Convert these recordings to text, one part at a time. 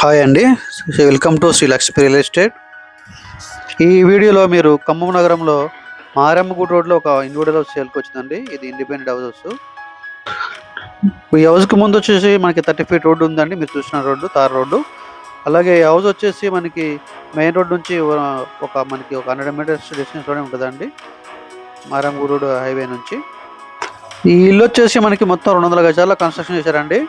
Hi అండి. Welcome to Shri Lakshmi real estate. ఈ వీడియోలో మీరు ఖమ్మం నగరంలో మారెమ్మగూడ రోడ్లో ఒక ఇండివిజువల్ హౌస్ సేల్కి వచ్చిందండి. ఇది ఇండిపెండెంట్ హౌస్. ఈ హౌస్కి ముందు వచ్చేసి మనకి 30 ఫీట్ రోడ్డు ఉందండి. మీరు చూసిన రోడ్డు తార్ రోడ్డు. అలాగే ఈ హౌస్ వచ్చేసి మనకి మెయిన్ రోడ్ నుంచి మనకి ఒక 100 మీటర్స్ డిస్టెన్స్లోనే ఉంటుందండి, మారెమ్మగూడ రోడ్ హైవే నుంచి. ఈ ఇల్లు వచ్చేసి మనకి మొత్తం 200 గజాల్లో కన్స్ట్రక్షన్ చేశారండి.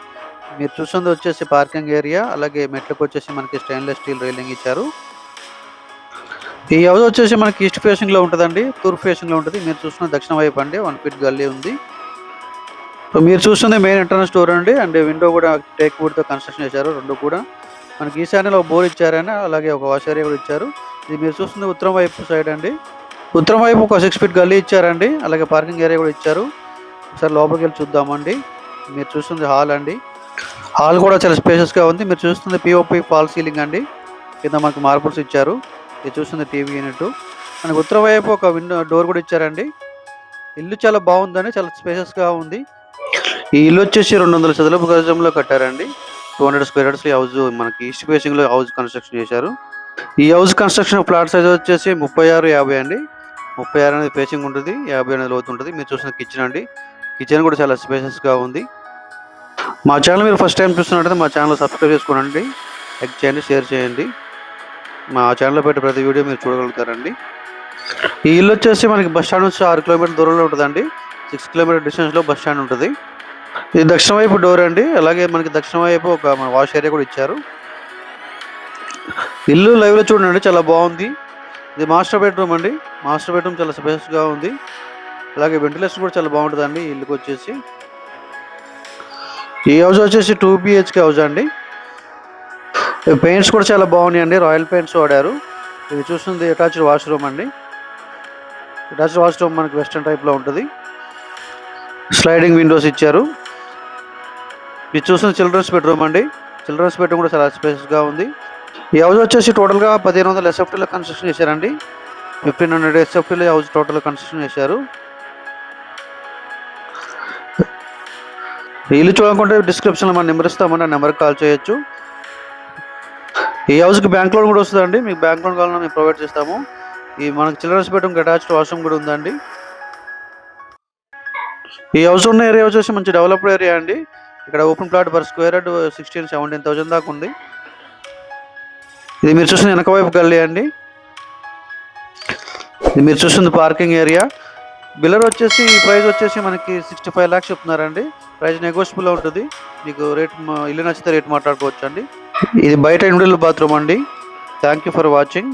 మీరు చూస్తుంది వచ్చేసి పార్కింగ్ ఏరియా, అలాగే మెట్లకు వచ్చేసి మనకి స్టెయిన్లెస్ స్టీల్ రైలింగ్ ఇచ్చారు. ఈ హౌస్ వచ్చేసి మనకి ఈస్ట్ ఫేసింగ్లో ఉంటుందండి, తూర్పు ఫేసింగ్లో ఉంటుంది. మీరు చూస్తున్న దక్షిణ వైపు అండి, 1 ఫీట్ గల్లీ ఉంది. సో మీరు చూస్తుంది మెయిన్ ఎంట్రన్స్ డోర్ అండి, అండ్ విండో కూడా టేక్ వుడ్తో కన్స్ట్రక్షన్ చేశారు. రెండు కూడా మనకి ఈశాన్యంలో ఒక బోర్ ఇచ్చారని, అలాగే ఒక వాష్ ఏరియా కూడా ఇచ్చారు. ఇది మీరు చూస్తుంది ఉత్తరం వైపు సైడ్ అండి. ఉత్తరం వైపు ఒక 6 ఫీట్ గల్లీ ఇచ్చారండి, అలాగే పార్కింగ్ ఏరియా కూడా ఇచ్చారు. ఒకసారి లోపలికి వెళ్ళి చూద్దామండి. మీరు చూస్తుంది హాల్ అండి. హాల్ కూడా చాలా స్పేషియస్గా ఉంది. మీరు చూస్తుంది పిఓపి ఫాల్ సీలింగ్ అండి, కింద మనకి మార్బుల్స్ ఇచ్చారు. ఇది చూస్తుంది టీవీ యూనిట్. మనకి ఉత్తర వైపు ఒక విండో డోర్ కూడా ఇచ్చారండి. ఇల్లు చాలా బాగుందండి, చాలా స్పేషియస్గా ఉంది. ఈ ఇల్లు వచ్చేసి 200 చదరపు గజంలో కట్టారండి. 200 స్క్వేర్ యార్డ్స్. ఈ హౌస్ మనకి ఈస్ట్ ఫేసింగ్లో హౌస్ కన్స్ట్రక్షన్ చేశారు. ఈ హౌస్ కన్స్ట్రక్షన్ ఫ్లాట్ సైజ్ వచ్చేసి 36-50 అండి. 36 అనేది ఫేసింగ్ ఉంటుంది, 50 అనేది లోతు ఉంటుంది. మీరు చూసిన కిచెన్ అండి. కిచెన్ కూడా చాలా స్పేషియస్గా ఉంది. మా ఛానల్ మీరు ఫస్ట్ టైం చూస్తున్నట్టయితే మా ఛానల్ సబ్స్క్రైబ్ చేసుకోండి, లైక్ చేయండి, షేర్ చేయండి. మా ఛానల్లో పెట్టే ప్రతి వీడియో మీరు చూడగలుగుతారండి. ఈ ఇల్లు వచ్చేసి మనకి బస్ స్టాండ్ నుంచి 6 కిలోమీటర్ల దూరంలో ఉంటుందండి. 6 కిలోమీటర్ డిస్టెన్స్లో బస్ స్టాండ్ ఉంటుంది. ఇది దక్షిణ వైపు డోర్ అండి, అలాగే మనకి దక్షిణ వైపు ఒక వాష్ ఏరియా కూడా ఇచ్చారు. ఇల్లు లైవ్లో చూడండి, చాలా బాగుంది. ఇది మాస్టర్ బెడ్రూమ్ అండి. మాస్టర్ బెడ్రూమ్ చాలా స్పేస్గా ఉంది, అలాగే వెంటిలేషన్ కూడా చాలా బాగుంటుందండి ఈ ఇల్లుకి వచ్చేసి. ఈ హౌస్ వచ్చేసి 2 BHK హౌస్ అండి. పెయింట్స్ కూడా చాలా బాగున్నాయండి, రాయల్ పెయింట్స్ వాడారు. ఇది చూస్తుంది అటాచ్డ్ వాష్రూమ్ అండి. అటాచ్డ్ వాష్రూమ్ మనకి వెస్టర్న్ టైప్లో ఉంటుంది. స్లైడింగ్ విండోస్ ఇచ్చారు. ఇది చూస్తుంది చిల్డ్రన్స్ బెడ్రూమ్ అండి. చిల్డ్రన్స్ బెడ్రూమ్ కూడా చాలా స్పేస్గా ఉంది. ఈ హౌస్ వచ్చేసి టోటల్గా 1500 SFTలో కన్స్ట్రక్షన్ చేశారండి. 1500 SFTలో హౌస్ టోటల్ కన్స్ట్రక్షన్ చేశారు. ఇల్లు చూడాలనుకుంటే డిస్క్రిప్షన్లో మన నెంబర్ ఇస్తామని ఆ నెంబర్కి కాల్ చేయొచ్చు. ఈ హౌస్కి బ్యాంక్ లోన్ కూడా వస్తుందండి. మీకు బ్యాంక్ లోన్ కావాలన్నా మేము ప్రొవైడ్ చేస్తాము. ఈ మనకి చిల్డ్రన్స్ బెడ్రూమ్కి అటాచ్డ్ వాష్రూమ్ కూడా ఉందండి. ఈ హౌస్ ఉన్న ఏరియా వచ్చేసి మంచి డెవలప్డ్ ఏరియా అండి. ఇక్కడ open plot per square yard 16,000-17,000 దాకా ఉంది. ఇది మీరు చూస్తుంది వెనక వైపు గల్లీ అండి. ఇది మీరు చూస్తుంది పార్కింగ్ ఏరియా. బిల్లర్ వచ్చేసి ఈ ప్రైస్ వచ్చేసి మనకి 65 lakhs చెప్తున్నారండి. ప్రైస్ నెగోషియబుల్ ఉంటుంది. మీకు రేట్ ఇల్లు నచ్చితే రేట్ మాట్లాడుకోవచ్చు అండి. ఇది బయట ఇండివిజువల్ బాత్రూమ్ అండి. Thank you for watching.